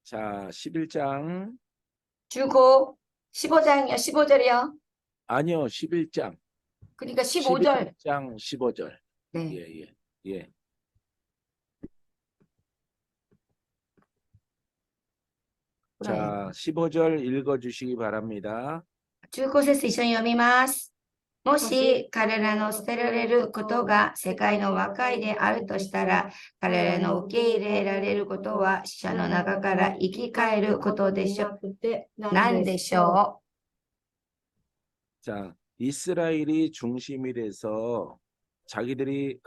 자, 11장. 15, 15장이요, 15절이요. 아니요, 11장. 그러니까 15절. 11장 15절. 네. 예, 예, 예. 자, 15절 읽어주시기 바랍니다. 15節一緒に読みます。もし彼らの捨てられることが世界の和解であるとしたら、彼らの受け入れられることは死者の中から生き返ることでしょう。何でしょ 자, 이스라엘이 중심이 돼서 자기들이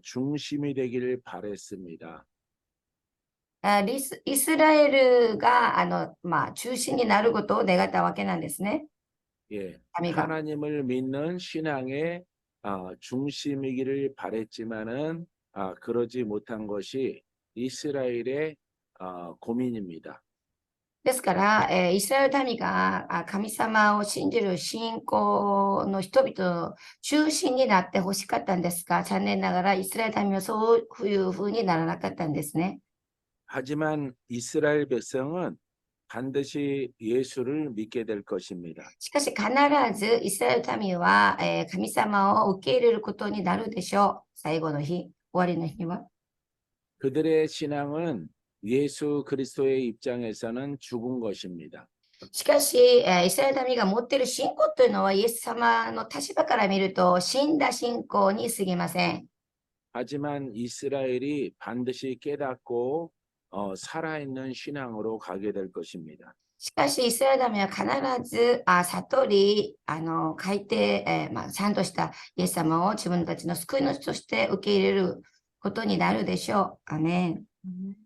중심이 되기를 바랬습니다. イスラエルが中心になることを願ったわけなんですね。 예, 아미가. 하나님을 믿는 신앙의 중심이기를 바랬지만은 그러지 못한 것이 이스라엘의 고민입니다. ですから、イスラエル民が神様を信じる信仰の人々の中心になってほしかったんですが、残念ながらイスラエル民はそういうふうにならなかったんですね。 하지만 이스라엘 백성은 반드시 예수를 믿게 될 것입니다. しかし必ずイスラエル民は、神様を受け入れることになるでしょう。最後の日、終わりの日には。 그들의 신앙은 예수 그리스도의 입장에서는 죽은 것입니다. しかし、イスラエル民が持っている信仰というのは、イエス様の立場から見ると、死んだ信仰に過ぎません。 하지만 이스라엘이 반드시 깨닫고 살아있는 신앙으로 가게 될 것입니다. しかし、イスラエル民は必ず悟り、書いて、ちゃんとしたイエス様を自分たちの救い主として受け入れることになるでしょう。アメン。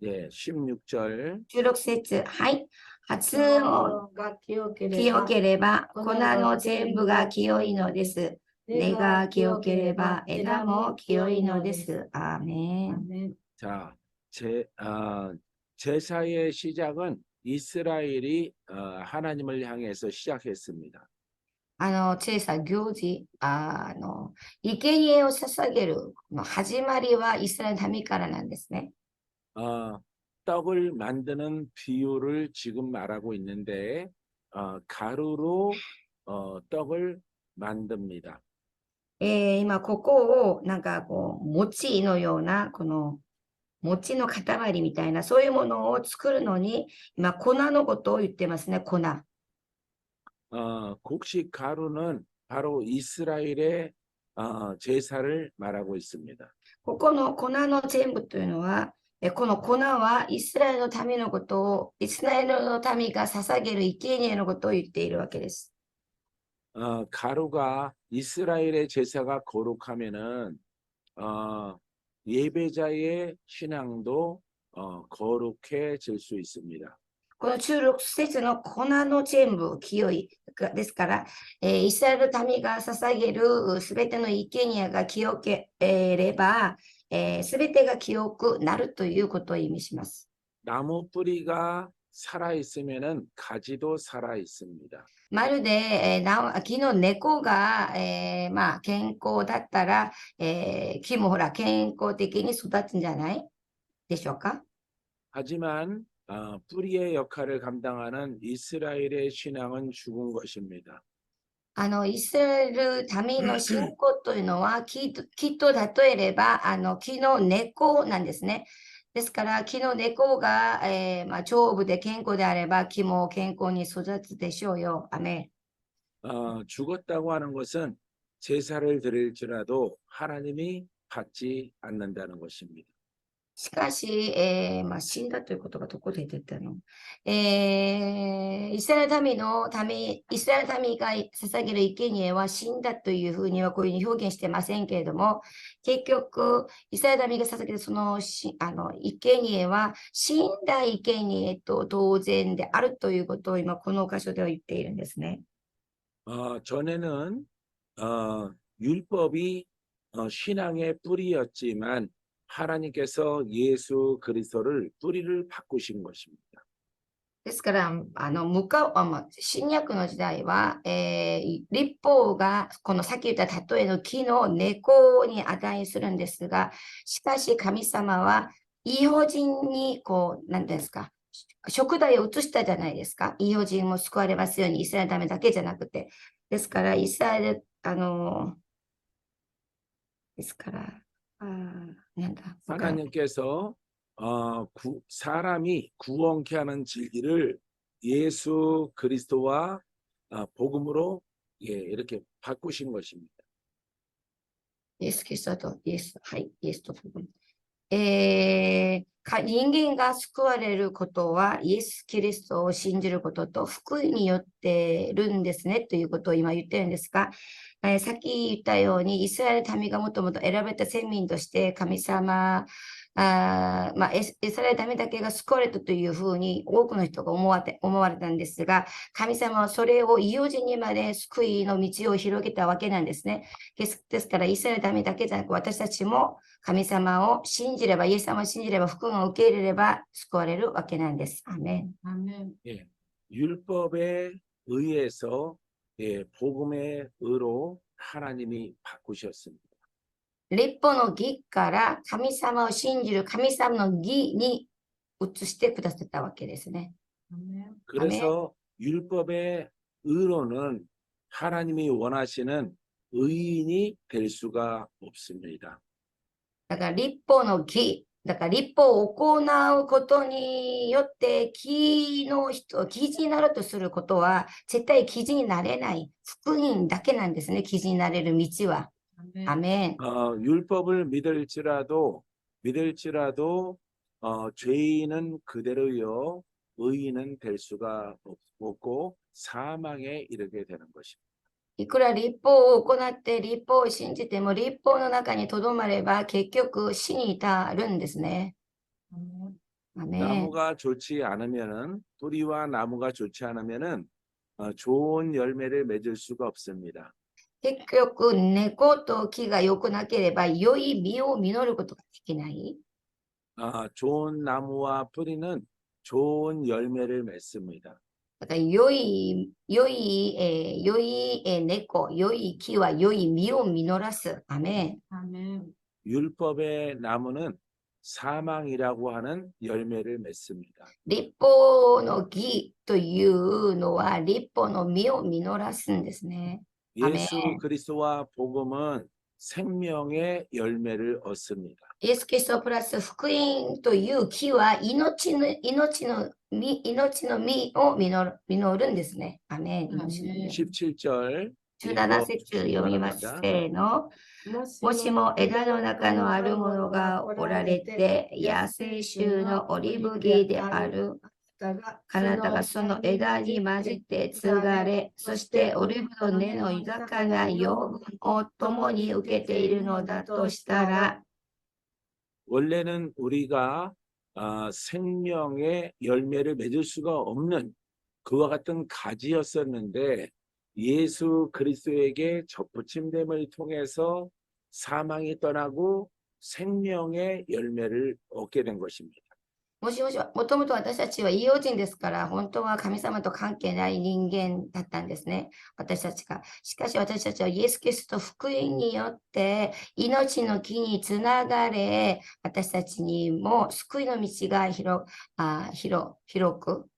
예, 16절. 16節、はい。発音が清ければ、粉の全部が清いのです。根が清ければ、枝も清いのです。アーメン。 자, 제사의 시작은 이스라엘이 하나님을 향해서 시작했습니다. 小さ行事、生贄を捧げる始まりはイスラエル民からなんですね。 떡을 만드는 비유를 지금 말하고 있는데 가루로 떡을 만듭니다. 今ここをなんかこう餅のようなこの餅の塊みたいなそういうものを作るのに今粉のことを言ってますね。粉。 곡식 가루는 바로 이스라엘의 제사를 말하고 있습니다. ここの粉の全部というのはこの粉はイスラエルの民のことをイスラエルの民が捧げる生贄のことを言っているわけです。 가루가 이스라엘의 제사가 거룩하면은 예배자의 신앙도 거룩해질 수 있습니다. この16節の粉の全部清いですから、イスラエル民が捧げるすべての生贄が清ければ、すべてが清くなるということを意味します。 나무 뿌리가 살아 있으면은 가지도 살아 있습니다. まるで、木の根っこが、健康だったら、木もほら健康的に育つんじゃないでしょうか。 하지만 뿌리의 역할을 감당하는 이스라엘의 신앙은 죽은 것입니다. イスラエル民の信仰というのは木と例えれば木の根っこなんですね。ですから木の根っこが、丈夫で健康であれば木も健康に育つでしょうよ。アメン。 죽었다고 하는 것은 제사를 드릴지라도 하나님이 받지 않는다는 것입니다. しかし、死んだということがどこで出たの？イスラエル民が捧げる生贄は死んだというふうにはこういうふうに表現してませんけれども、結局、イスラエル民が捧げるその生贄は死んだ生贄と当然であるということを今この箇所では言っているんですね。 전에는 율법이 신앙의 뿌리였지만 하나님께서 예수 그리스도를 뿌리를 바꾸신 것입니다. ですから、新約の時代は、律法がこのさっき言った例えの木の根っこに値するんですが、しかし神様は異邦人にこう、なんていうんですか、食材を移したじゃないですか。異邦人も救われますように、イスラエルのためだけじゃなくて。ですから、イスラエル、ですから、なんだ、わかんない 하나님께서 사람이 구원케 하는 진리를 예수 그리스도와 복음으로 이렇게 바꾸신 것입니다. イエス・キリストと、イエス、はい、イエスと福音。人間が救われることは、イエス・キリストを信じることと福音によってるんですねということを今言ってるんですが、さっき言ったように、イスラエル民がもともと選ばれた先民として神様、イスラエル民だけが救われたというふうに多くの人が思われたんですが、神様はそれを異邦人にまで救いの道を広げたわけなんですね。ですから、イスラエル民だけじゃなく、私たちも神様を信じれば、イエス様を信じれば、福音を受け入れれば救われるわけなんです。アーメン。 예, 율법에 의해서 복음의 의로 하나님이 바꾸셨습니다. 立法の義から神様を信じる神様の義に移してくださったわけですね。 그래서 율법의 의로는 하나님이 원하시는 의인이 될 수가 없습니다. だから立法の義、だから立法を行うことによって義人になろうとすることは絶対義人になれない。福音だけなんですね。義人になれる道は。アメン。 율법을 믿을지라도 죄인은 그대로요 의인은 될 수가 없고 사망에 이르게 되는 것입니다. いくら立法を行って立法を信じても立法の中にとどまれば結局死に至るんですね。アメン。 나무가 좋지 않으면은 뿌리와 나무가 좋지 않으면은 좋은 열매를 맺을 수가 없습니다. 結局、猫と木が良くなければ良い実を実ることができない。 좋은 나무와 뿌리는 좋은 열매를 맺습니다. だから良い猫、良い木は良い実を実らす。アメン。 율법의 나무는 사망이라고 하는 열매를 맺습니다. 立法の義というのは立法の実を実らすんですね。 예수 그리스도와 복음은 생명의 열매를 얻습니다. イエス・キリストプラス福音という木は命の実を実るんですね。アメン。命の実。 17절 17節読みます。せーの。もしも枝の中のあるものがおられて、野生種のオリブギである。あなたがその枝に混じって継がれ、そしてオリブの根の豊かな養分を共に受けているのだとしたら、 원래는 우리가 생명의 열매를 맺을 수가 없는 그와 같은 가지였었는데 예수 그리스도에게 접붙임됨을 통해서 사망이 떠나고 생명의 열매를 얻게 된 것입니다. もともと私たちは異邦人ですから、本当は神様と関係ない人間だったんですね。私たちが。しかし私たちはイエス・キリスト福音によって命の木につながれ、私たちにも救いの道が広く、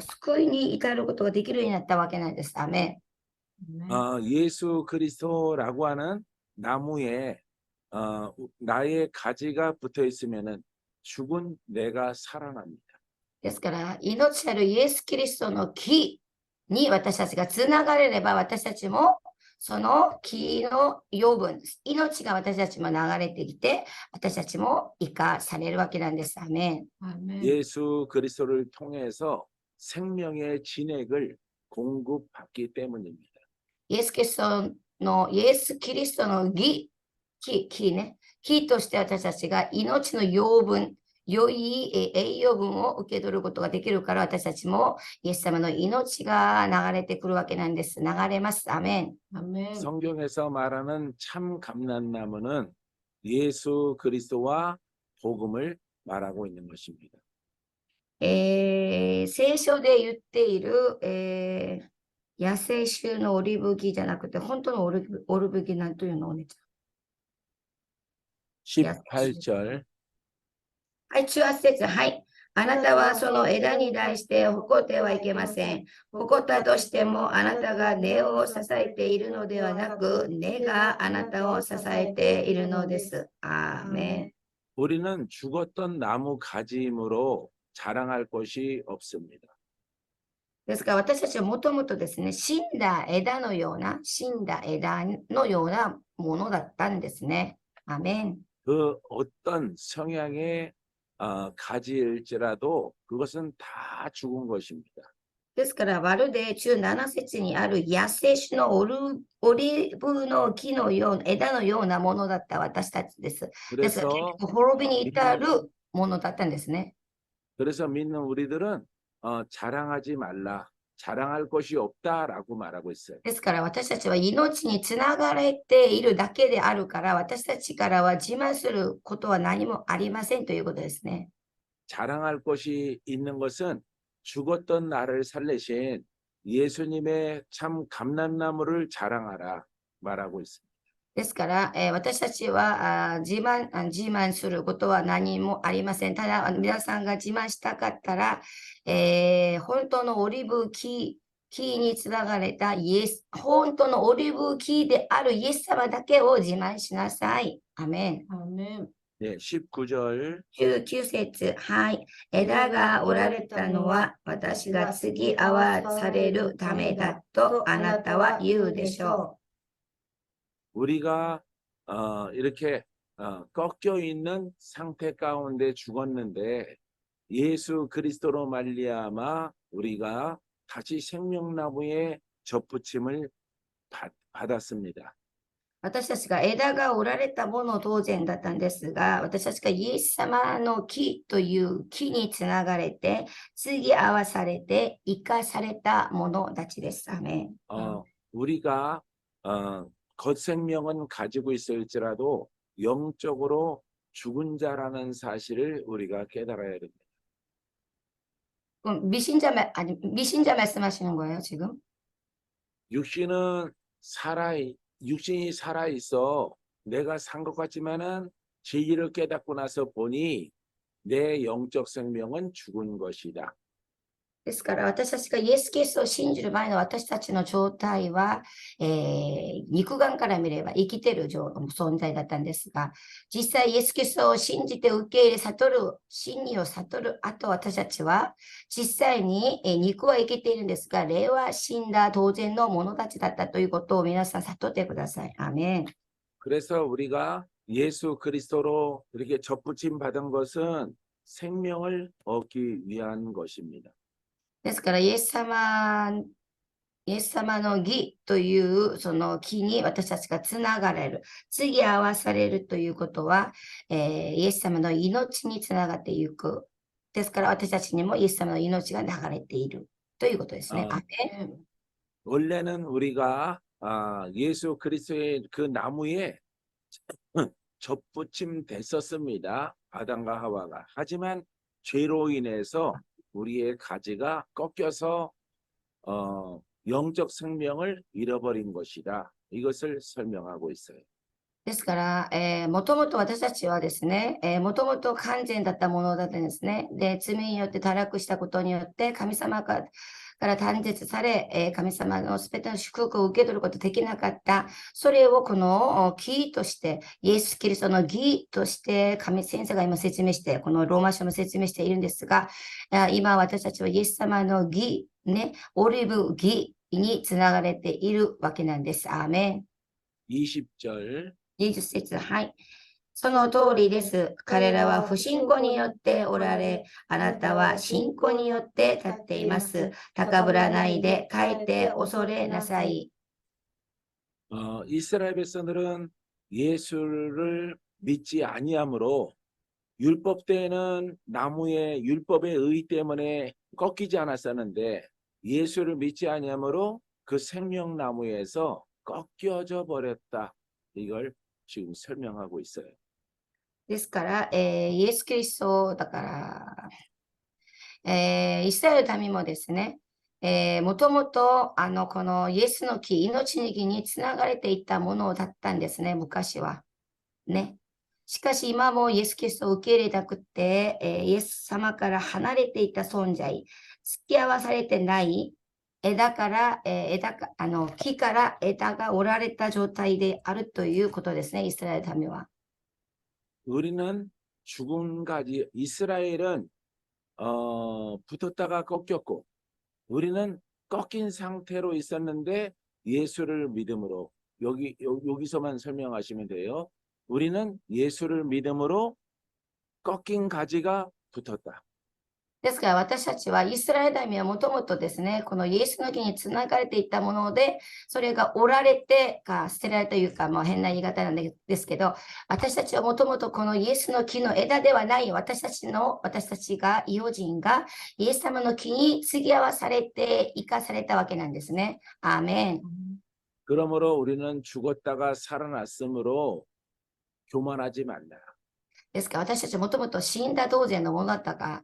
救いに至ることができるようになったわけなんです。アメン。 예수 그리스도라고 하는 나무에 나의 가지가 붙어 있으면은 죽은 내가 살아납니다. ですから、命あるイエス・キリストの木に私たちがつながれれば、私たちもその木の養分、命が私たちも流れてきて、私たちも生かされるわけなんです。アメン。 예수 그리스도를 통해서 생명의 진액을 공급받기 때문입니다. イエス・キリストの木ね。木として私たちが命の養分、良い栄養分を受け取ることができるから私たちもイエス様の命が流れてくるわけなんです。流れます。アメン。 성경에서 말하는 참 감람나무는 예수 그리스도와 복음을 말하고 있는 것입니다. 聖書で言っている、野生種のオリーブ木じゃなくて本当のオリーブ木なんというのをね。 18절 はい、18節。はい。あなたはその枝に対して誇ってはいけません。誇ったとしても、あなたが根を支えているのではなく、根があなたを支えているのです。アーメン。 우리는 죽었던 나무 가지이므로 자랑할 것이 없습니다. ですから私たちはもともとですね、死んだ枝のようなものだったんですね。アーメン。 그 어떤 성향의 가지일지라도 그것은 다 죽은 것입니다. ですから、まるで17節にある野生種のオリーブの木のような、枝のようなものだった私たちです。ですから、結 그래서 局滅びに至るものだったんですね。 그래서 믿는 우리들은 자랑하지 말라, 자랑할 것이 없다라고 말하고 있어요. ですから、私たちは命につながれているだけであるから、私たちからは自慢することは何もありませんということですね。 자랑할 것이 있는 것은 죽었던 나를 살리신 예수님의 참 감람나무를 자랑하라 말하고 있습니다. ですから、私たちは自慢することは何もありません。ただ、皆さんが自慢したかったら、本当のオリーブ木につながれた本当のオリーブ木であるイエス様だけを自慢しなさい。アメン。 네, 19절 19節、はい。枝が折られたのは私が継ぎ合わされるためだとあなたは言うでしょ 우리가 이렇게 꺾여 있는 상태 가운데 죽었는데 예수 그리스도로 말미암아 우리가 다시 생명나무에 접붙임을 받았습니다. 私たちが枝が折られたもの当然だったんですが、私たちがイエス様の木という木につながれて、継ぎ合わされて、生かされた者たちです。アメン。 우리가 겉생명은 가지고 있을지라도 영적으로 죽은 자라는 사실을 우리가 깨달아야 됩니다. 미신자 말씀하시는 거예요, 지금? 육신이 살아 있어 내가 산 것 같지만은 진리를 깨닫고 나서 보니 내 영적 생명은 죽은 것이다. ですから、私たちがイエス・キリストを信じる前の私たちの状態は、肉眼から見れば生きている存在だったんですが、実際イエス・キリストを信じて受け入れ、真理を悟る後、私たちは実際に肉は生きているんですが、霊は死んだ当然の者たちだったということを皆さん悟ってください。アーメン。 그래서 우리가 예수 그리스도로 이렇게 접붙임 받은 것은 생명을 얻기 위한 것입니다. ですから、イエス様の義というその木に私たちがつながれる、継ぎ合わされるということは、イエス様の命につながっていく。ですから私たちにもイエス様の命が流れているということですね。アメン。 원래는 우리가 예수 그리스도의 그 나무에 접붙임 됐었습니다. 아담과 하와가. 하지만 죄로 인해서 우리의 가지가 꺾여서 영적 생명을 잃어버린 것이다. 이것을 설명하고 있어요. ですから、もともと私たちはですね、もともと完全だったものだったんですね。で、罪によって堕落したことによって、神様から断絶され、神様のすべての祝福を受け取ることができなかった。それをこの義として、イエス・キリストの義として、先生が今説明して、このローマ書も説明しているんですが、今私たちはイエス様の義、ね、オリーブ義につながれているわけなんです。アーメン。 20절 20節、はい。その通りです。彼らは不信仰によっておられ、あなたは信仰によって立っています。高ぶらないで帰って恐れなさい。 이스라엘 백성들은 예수를 믿지 아니하므로 율법 때에는 나무의 율법의 의 때문에 꺾이지 않았었는데 예수를 믿지 아니하므로 그 생명나무에서 꺾여져 버렸다. 이걸 지금 설명하고 있어요. ですから、イエス・キリストだから、イスラエルの民もですね、もともとこのイエスの木、命の木につながれていったものだったんですね、昔は。ね。しかし今もイエス・キリストを受け入れなくて、イエス様から離れていた存在、付き合わされてない枝から、木から枝が折られた状態であるということですね、イスラエル民は。 우리는 죽은 가지, 이스라엘은 붙었다가 꺾였고, 우리는 꺾인 상태로 있었는데 예수를 믿음으로, 여기서만 설명하시면 돼요. 우리는 예수를 믿음으로 꺾인 가지가 붙었다. ですから私たちはイスラエル民はもともとですね、このイエスの木につながれていたもので、それが折られて捨てられたというか、まあ、変な言い方なんですけど、私たちはもともとこのイエスの木の枝ではない、私たちが、異邦人がイエス様の木に継ぎ合わされて生かされたわけなんですね。アーメン。 그러므로 우리는 죽었다가 살아났으므로 교만하지 말라. ですから私たちはもともと死んだ同然のものだったが、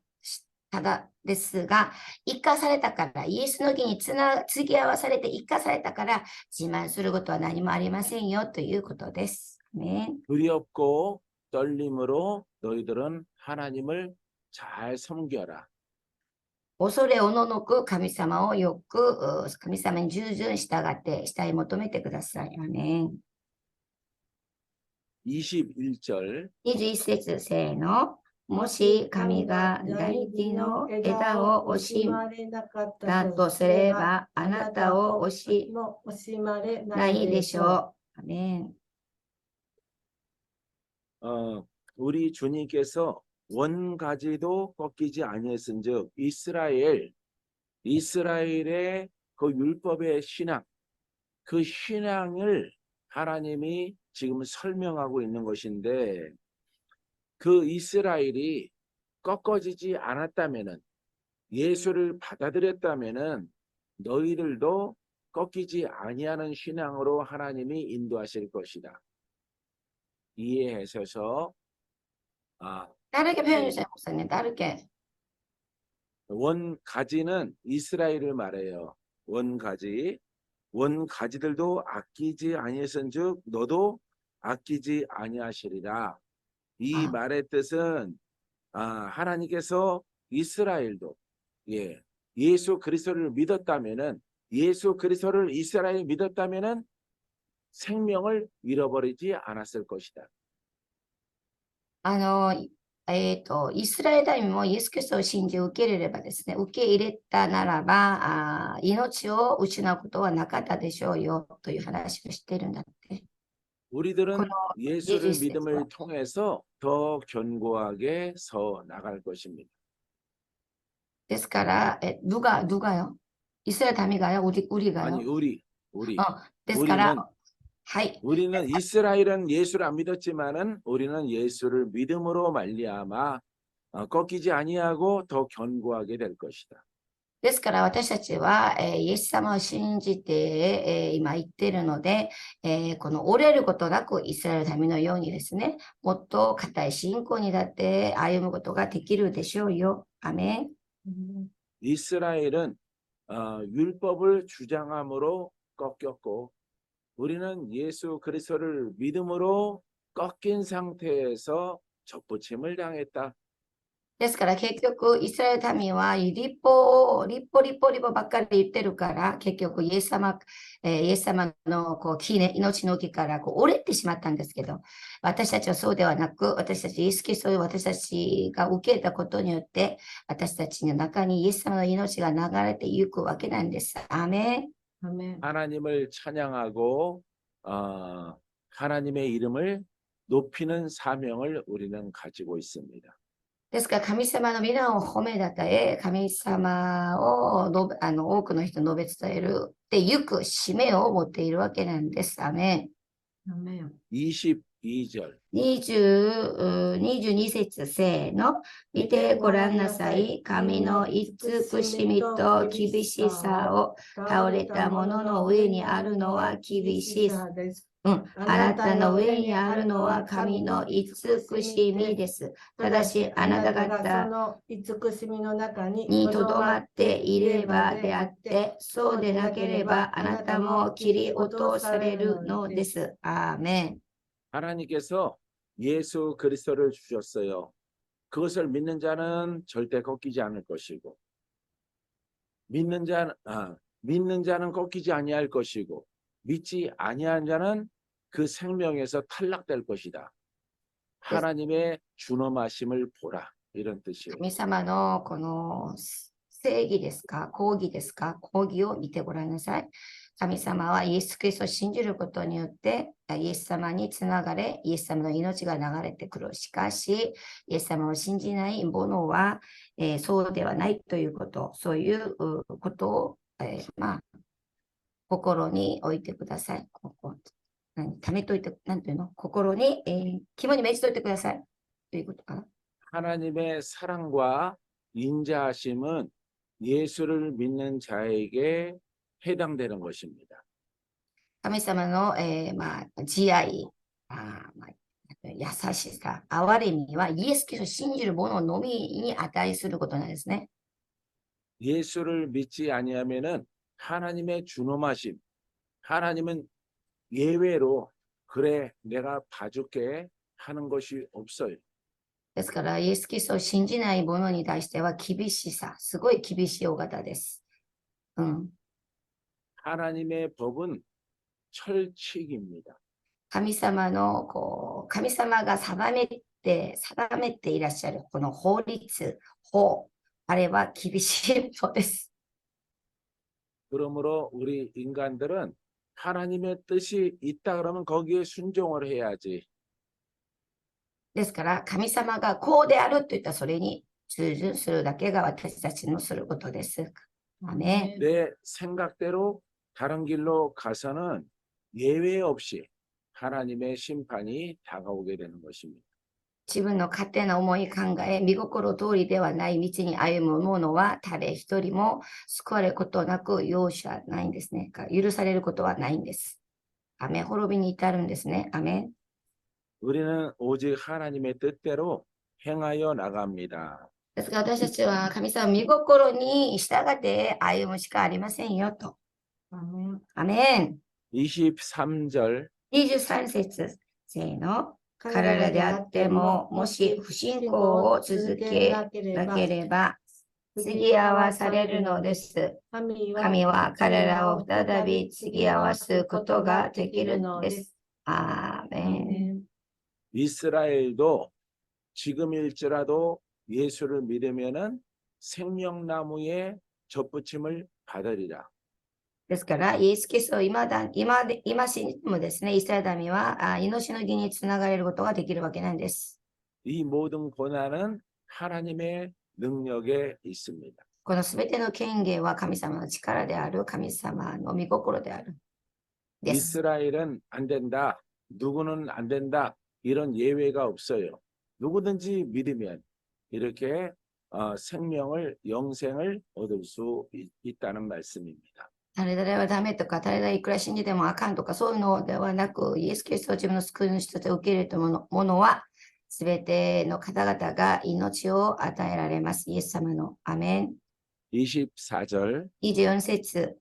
ただですが、生かされたから、イエスの木に継ぎ合わされて生かされたから、自慢することは何もありませんよということです。ね、 두렵고 떨림으로 너희들은 하나님을 잘 섬겨라. 恐れおののく神様をよく、神様に従順従って慕い求めてください。アーメン。 21절 21節せーの。もし神が大木の枝を惜しんだとすれば、あなたを惜しまれないでしょう。アーメン。 우리 주님께서 원가지도 꺾이지 아니했은즉 이스라엘의 그 율법의 신앙, 그 신앙을 하나님이 지금 설명하고 있는 것인데 그 이스라엘이 꺾어지지 않았다면은 예수를 받아들였다면은 너희들도 꺾이지 아니하는 신앙으로 하나님이 인도하실 것이다. 이해하셔서 다르게 표현해 주세요, 목사님. 다르게. 원가지는 이스라엘을 말해요. 원가지들도 아끼지 아니했은즉 너도 아끼지 아니하시리라. 이 말의 뜻은 하나님께서 이스라엘도 예수 그리스도를 믿었다면은 예수 그리스도를 이스라엘이 믿었다면은 생명을 잃어버리지 않았을 것이다. イスラエル民もイエス・キリストを信じ受け入れればですね、受け入れたならば、命を失うことはなかったでしょうよという話をしているんだって。 우리들은 예수를 예수 믿음을 통해서 더 견고하게 서 나갈 것입니다. ですから、누가요? 이스라엘 다미가요? 우리가요? 아니 우리 ですから、 우리는 はい。 우리는 이스라엘은 예수를 안 믿었지만은 우리는 예수를 믿음으로 말미암아 꺾이지 아니하고 더 견고하게 될 것이다. ですから私たちは、イエス様を信じて、今言っているので、この折れることなくイスラエルの民のようにですね、もっと固い信仰にだって歩むことができるでしょうよ。アメン。 이스라엘은 율법을 주장함으로 꺾였고 우리는 예수 그리스도를 믿음으로 꺾인 상태에서 접붙임을 당했다. ですから結局、イスラエル民は立法ばっかり言ってるから、結局イエス様の木ね、命の木から折れてしまったんですけど、私たちはそうではなく、私たちイエス・キリストを私たちが受け入れたことによって、私たちの中にイエス様の命が流れていくわけなんです。アーメン。 하나님을 찬양하고 하나님의 이름을 높이는 사명을 우리는 가지고 있습니다. ですから神様の皆を褒めたたえ、神様を多くの人に述べ伝えるってゆく使命を持っているわけなんです。アメン。 22절 22節せーの。見てごらんなさい。神の慈しみと厳しさを倒れた者の上にあるのは厳しさです。あなたの上にあるのは神の慈しみです。ただし、あなた方の慈しみの中にとどまっていればであって、そうでなければあなたも切り落とされるのです。アーメン。 하나님께서 예수 그리스도를 주셨어요. 그것을 믿는 자는 절대 꺾이지 않을 것이고, 믿는 자는 꺾이지 아니할 것이고, 믿지 아니한 자는 그 생명에서 탈락될 것이다. 하나님의 준엄하심을 보라. 이런 뜻이에요. 神様のこの正義ですか、公義ですか、公義を見てごらんなさい。神様はイエス・キリストを信じることによって、イエス様につながれ、イエス様の命が流れてくる。しかし、イエス様を信じない者は、そうではないということ、そういうことを、心に置いてください。ためといて、なんていうの、心に、肝に銘じておいてください。ということかな。 하나님의 사랑과 인자하심은 예수를 믿는 자에게 해당되는 것입니다. 神様の、慈愛、優しさ、憐れみはイエス・キリストを信じる者のみに値することなんですね。 예수를 믿지 아니하면은 하나님의 준엄하심, 하나님은 예외로 그래 내가 봐줄게 하는 것이 없어요. ですから、イエス・キリストを信じない者に対しては厳しさ、すごい厳しいお方です。하나님의 법은 철칙입니다. 神様の神様が定めていらっしゃるこの法律、法、あれは厳しいものです。 그러므로 우리 인간들은 하나님의 뜻이 있다 그러면 거기에 순종을 해야지. ですから、神様がこうであるといったそれに従順するだけが私たちのすることです。アメン。 내 생각대로 다른 길로 가서는 예외 없이 하나님의 심판이 다가오게 되는 것입니다. 自分の勝手な思い考え、見心通りではない道に歩む者は誰一人も救われることなく容赦ないんですね。許されることはないんです。アメン。滅びに至るんですね。アメン。 우리는 오직 하나님의 뜻대로 행하여 나갑니다. ですから私たちは神様見心に従って歩むしかありませんよと。アメン。 23절 23節、せーの。彼らであっても、もし不信仰を続けなければ、継ぎ合わされるのです。神は彼らを再び継ぎ合わすことができるのです。アーメン。 이스라엘도 지금일지라도 예수를 믿으면은 생명나무의 젖붙임을 받으리라. ですから、イエス・キリストを今信じてもですね、イスラエル民は命の義につながれることができるわけなんです。 이 모든 권한은 하나님의 능력에 있습니다. このすべての権限は神様の力である、神様の御心である。です。 이스라엘은 안 된다, 누구는 안 된다, 이런 예외가 없어요. 누구든지 믿으면 이렇게 생명을, 영생을 얻을 수 있다는 말씀입니다. 誰々はダメとか、誰々いくら信じてもあかんとか、そういうのではなく、イエス・キリストを自分の救い主として受け入れたものは、すべての方々が命を与えられます。イエス様のアメン。 24절 24節、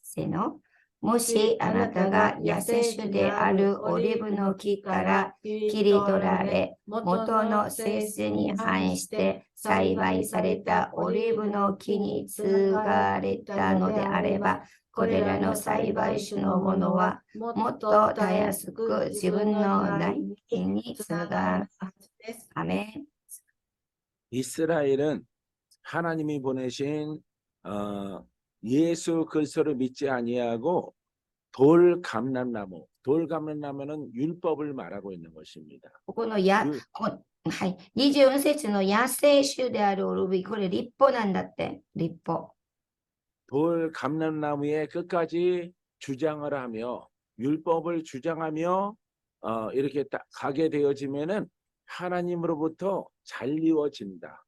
せーの。もしあなたが野生種であるオリーブの木から切り取られ、元の性質に反して栽培されたオリーブの木に継がれたのであれば、これらの栽培種のものはもっとたやすく自分の内面につながるはずです。アメン。 이스라엘은 하나님이 보내신 예수 그리스도를 믿지 아니하고 돌감람나무는 율법을 말하고 있는 것입니다. ここのはい、24節の野生種であるオルビ、これ立法なんだって、立法。 돌감람나무에 끝까지 주장을 하며 율법을 주장하며 이렇게 가게 되어지면은 하나님으로부터 잘 이루어진다.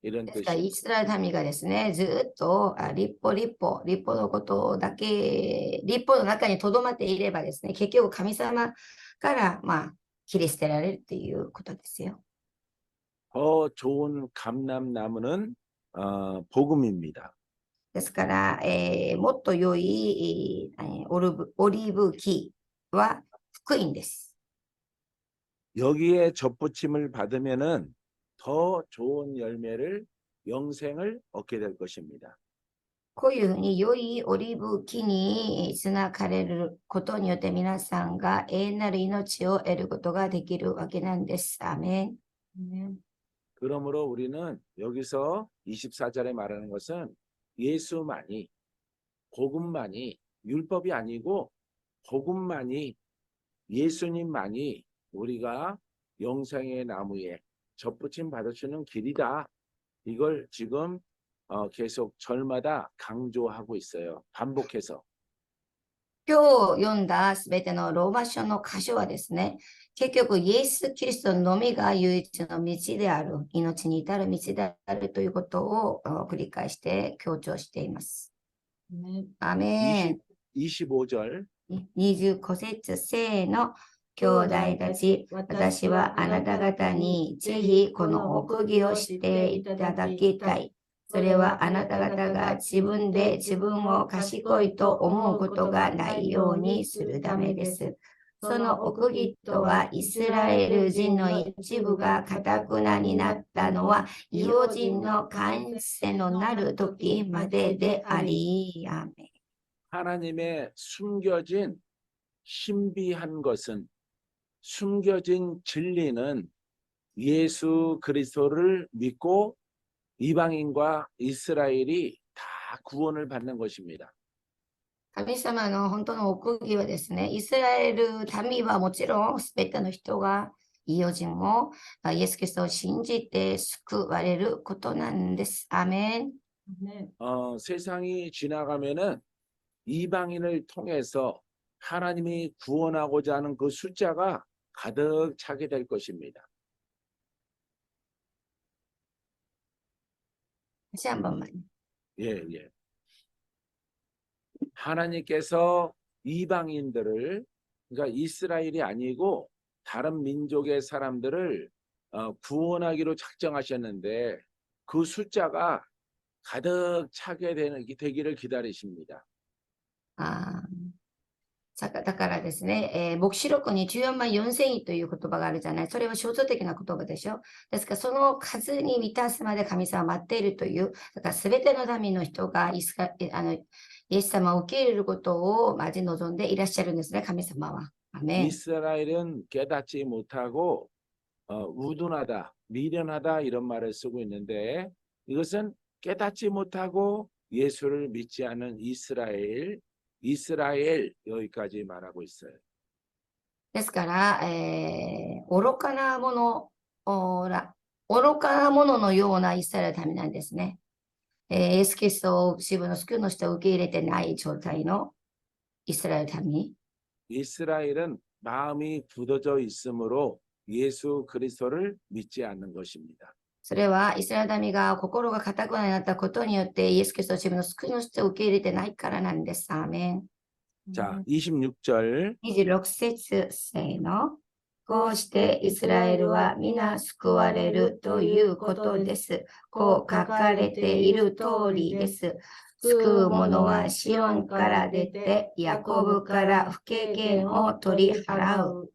이런 ですからイ 뜻입니다. スラエル民がですね、ずっと立法のことだけ、立法の中にとどまっていればですね、結局神様から切り捨てられるっていうことですよ。 더 좋은 감람나무는 복음입니다. ですから、もっと良いオリーブ木は福音です。 여기에 접붙임을 받으면은 더 좋은 열매를 영생을 얻게 될 것입니다. こういうふうに良いオリーブ木につながれることによって皆さんが永遠なる命を得ることができるわけなんです。アーメン。 그러므로 우리는 여기서 24절에 말하는 것은 예수만이, 복음만이, 율법이 아니고 복음만이, 예수님만이 우리가 영생의 나무에 접붙임 받을 수 있는 길이다. 이걸 지금 계속 절마다 강조하고 있어요. 반복해서. 今日読んだすべてのローマ書の箇所はですね、結局イエス・キリストのみが唯一の道である、命に至る道であるということを繰り返して強調しています。アーメン。 25절 25節せーの。兄弟たち、私はあなた方にぜひこの奥義をしていただきたい。それはあなた方が自分で自分を賢いと思うことがないようにするためです。その奥義とはイスラエル人の一部が堅くなになったのは異邦人の感性のなる時までであり。アーメン。 하나님의 숨겨진 신비한 것은 숨겨진 진리는 예수 그리스도를 믿고 이방인과 이스라엘이 다 구원을 받는 것입니다. 神様の本当の奥義はですね、イスラエル民はもちろんすべての人が異邦人もイエス・キリストを信じて救われることなんです。アーメン。 세상이 지나가면은 이방인을 통해서 하나님이 구원하고자 하는 그 숫자가 가득 차게 될 것입니다. 다시 한 번만. 예. 하나님께서 이방인들을, 그러니까 이스라엘이 아니고 다른 민족의 사람들을 구원하기로 작정하셨는데 그 숫자가 가득 차게 되기를 기다리십니다. だからですね、黙示録に14万4千位という言葉があるじゃない。それは象徴的な言葉でしょ。ですから、その数に満たすまで神様は待っているという、だから全ての民の人がイエス様を受け入れることを待ち望んでいらっしゃるんですね、神様は。アメン。 이스라엘은 깨닫지 못하고 우둔하다, 미련하다 이런 말을 쓰고 있는데 이것은 깨닫지 못하고 예수를 믿지 않은 이스라엘 여기까지 말하고 있어요. ですから、愚かなもののようなイスラエルの民なんですね。イエス・キリストを自分の救いの人を受け入れてない状態のイスラエル民。 이스라엘은 마음이 굳어져 있으므로 예수 그리스도를 믿지 않는 것입니다. それはイスラエル民が心が固くなったことによってイエス・キリストを自分の救いの人を受け入れてないからなんです。アーメン。 자, 26절 26節せーの。こうしてイスラエルは皆救われるということです。こう書かれている通りです。救う者はシオンから出て、ヤコブから不経験を取り払う。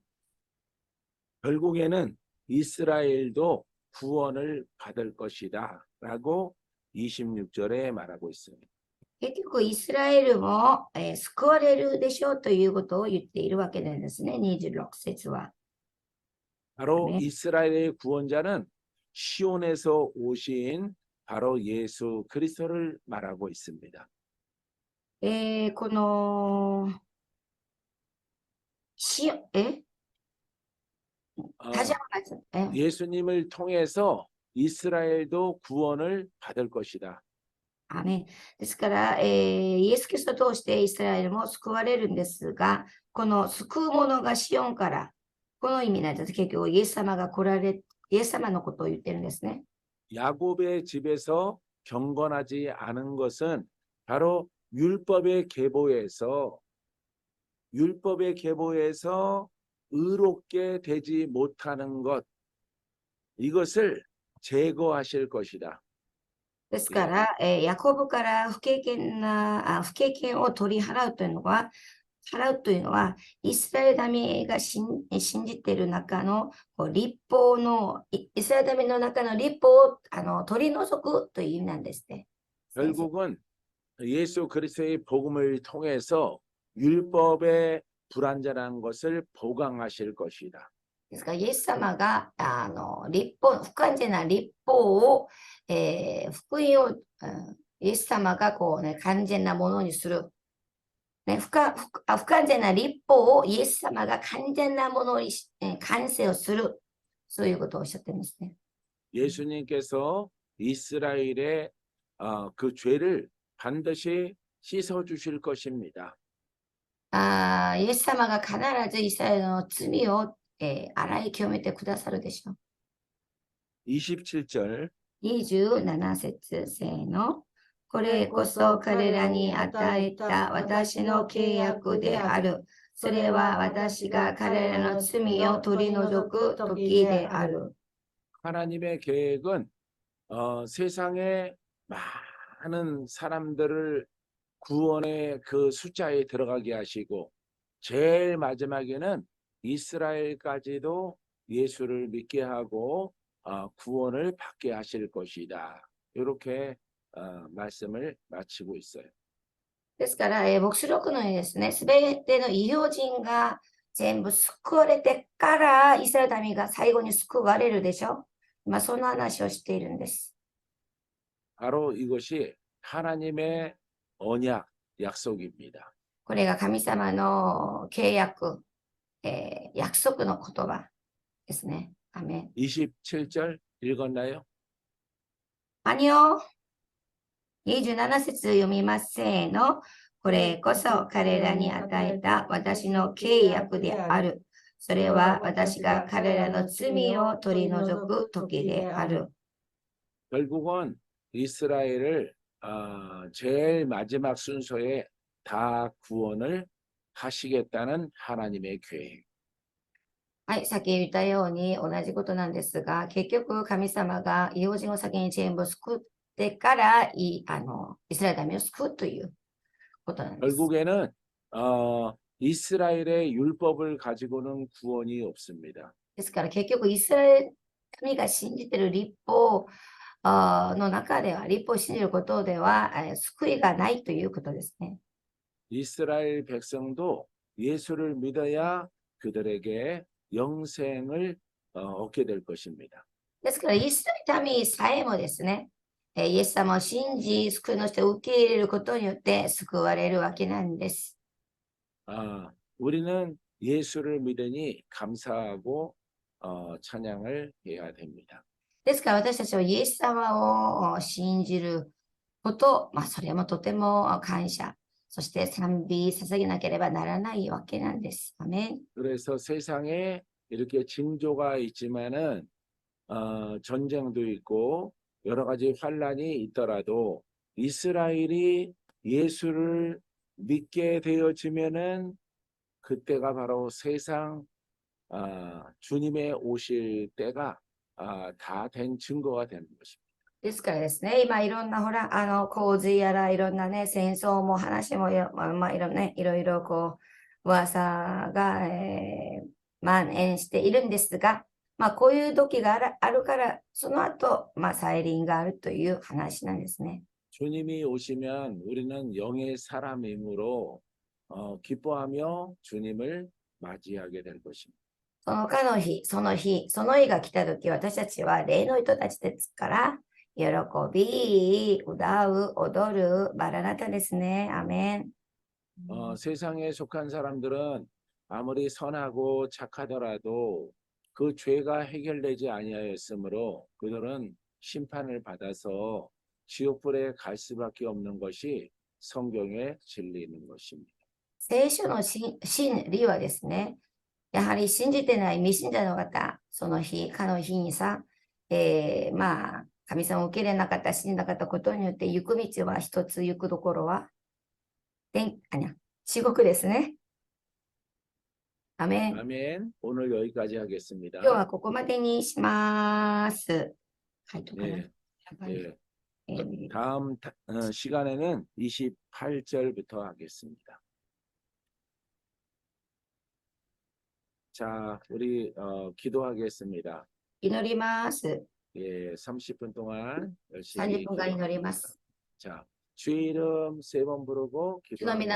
결국에는 이스라엘도 구원을 받을 것이다 라고 26절에 말하고 있습니다. 結局、イスラエルも、救われるでしょうということを言っているわけなんですね。26節は。 바로 네. 이스라엘의 구원자는 시온에서 오신 바로 예수 그리스도를 말하고 있습니다. この、다시 한번 말씀. 예수님을 통해서 이스라엘도 구원을 받을 것이다. アーメン。ですから、イエス・キリストを通してイスラエルも救われるんですが、この救う者がシオンから、この意味なんです。結局、イエス様が来られ、イエス様のことを言ってるんですね。 야곱의 집에서 경건하지 않은 것은 바로 율법의 계보에서 의롭게 되지 못하는 것, 이것을 제거하실 것이다. ですから、ヤコブから不経験を取り払うというのは、払うというのは、イスラエル民が信じている中のこう立法の、イスラエル民の中の立法を取り除くという意味なんですね。先生 결국은 예수 그리스도의 복음을 통해서 율법의 불완전한 것을 보강하실 것이다. ですから、イエス様が立法、不完全な立法を、福音を、イエス様がこう、ね、完全なものにする。ね、不完全な立法をイエス様が完全なものに完成をする。そういうことをおっしゃってるんですね。 예수님께서 이스라엘의 그 죄를 반드시 씻어 주실 것입니다. イエス様が必ずイスラエルの罪を、洗い清めてくださるでしょう。 27절 27節せーの。これこそ彼らに与えた私の契約である。それは私が彼らの罪を取り除く時である。 하나님의 계획은 세상에 많은 사람들을 구원의 그 숫자에 들어가게 하시고 제일 마지막에는 이스라엘까지도 예수를 믿게 하고 구원을 받게 하실 것이다. 이렇게 말씀을 마치고 있어요. ですから、黙示録のようにですね、すべての異邦人が全部救われてから、イスラエル民が最後に救われるでしょ。その話をしているんです。 바로 이것이 하나님의 언약 약속입니다. これが神様の契約、約束の言葉ですね。アメン。 27절 읽었나요? 아니요. 27節読みますせーの。これこそ彼らに与えた私の契約である。それは私が彼らの罪を取り除く時である。 결국은 이스라엘을 제일 마지막 순서에 다 구원을 하시겠다는 하나님의 계획. はい、先言ったように同じことなんですが、結局神様が異邦人を先に全部救ってからイスラエル民を救うということなんです。 결국에는 이스라엘의 율법을 가지고는 구원이 없습니다. ですから結局イスラエル民が信じている立法の中では、立法を信じることでは、救いがないということですね。 이스라엘 백성도 예수를 믿어야 그들에게 영생을 얻게 될 것입니다. ですから、イスラエル民さえもですね、イエス様を信じ、救いの人を受け入れることによって救われるわけなんです。 우리는 예수를 믿으니 감사하고 찬양을 해야 됩니다. ですから、私たちはイエス様を信じること、それもとても感謝、そして賛美捧げなければならないわけなんです。アメン。 그래서 세상에 이렇게 징조가 있지만은 전쟁도 있고 여러 가지 환란이 있더라도 이스라엘이 예수를 믿게 되어지면은 그때가 바로 세상 주님의 오실 때가 다 된 증거가 되는 것입니다. ですからですね、今いろんなほら、洪水やらいろんなね、戦争も話もいろいろこう、噂が、蔓延しているんですが、こういう時があるから、その後、再臨があるという話なんですね。 주님이 오시면 우리는 영의 사람이므로 기뻐하며 주님을 맞이하게 될 것입니다. そのかの日、その日が来た時、私たちは霊の人たちですから、喜び、歌う、踊る、バラナタですね。アメン。 세상에 속한 사람들은 아무리 선하고 착하더라도 그 죄가 해결되지 아니하였으므로 그들은 심판을 받아서 지옥불에 갈 수밖에 없는 것이 성경의 진리인 것입니다. 聖書の真理はですね、やはり信じてない未信者の方、その日、かの日にさ、神様を受け入れなかった、信じなかったことによって行く道は一つ、行くところは、地獄ですね。アメン。 아멘. 오늘 여기까지 하겠습니다. 今日はここまでにします。はい、とかな。 예, やばい 예. えー 다음 시간에는 28절부터 하겠습니다. 자, 우리 기도하겠습니다. 祈ります。 예, 30분 동안 30 열심히 分間祈りま 기도합니다. す。 자, 주 이름 3번 부르고 主の皆